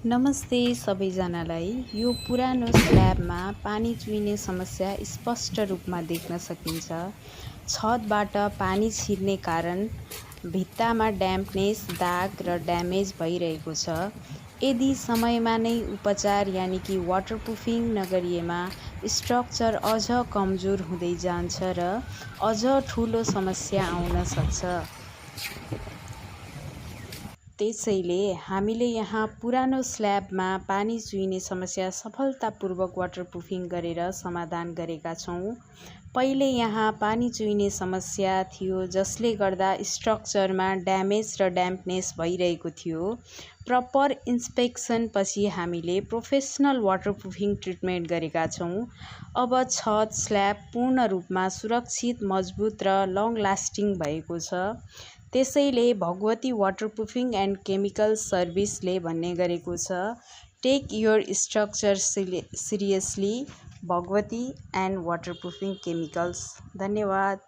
नमस्ते सबैजनालाई। यो पुरानो स्ल्याबमा पानी चुहिने समस्या स्पष्ट रूपमा देख्न सकिन्छ। छतबाट पानी छिर्ने कारण भित्तामा ड्याम्पनेस, दाग र ड्यामेज भइरहेको छ। यदि समयमा नै उपचार यानि कि वाटरप्रुफिङ नगरिएमा स्ट्रक्चर अझ कमजोर हुँदै जान्छ र अझ ठुलो समस्या आउन सक्छ। त्यसैले हामीले यहाँ पुरानो स्ल्याबमा पानी चुहिने समस्या सफलतापूर्वक वाटरप्रुफिङ गरेर समाधान गरेका छौँ। पहिले यहाँ पानी चुहिने समस्या थियो, जसले गर्दा स्ट्रक्चरमा ड्यामेज र ड्याम्पनेस भइरहेको थियो। प्रपर इन्स्पेक्सन पछि हामीले प्रोफेसनल वाटरप्रुफिङ ट्रिटमेन्ट गरेका छौँ। अब छत स्ल्याब पूर्ण रूपमा सुरक्षित, मजबुत र लङ लास्टिङ भएको छ। त्यसैले भगवती वाटरप्रुफिङ एन्ड केमिकल सर्भिसले भन्ने गरेको छ, take your structure seriously, Bhagwati and waterproofing chemicals. धन्यवाद।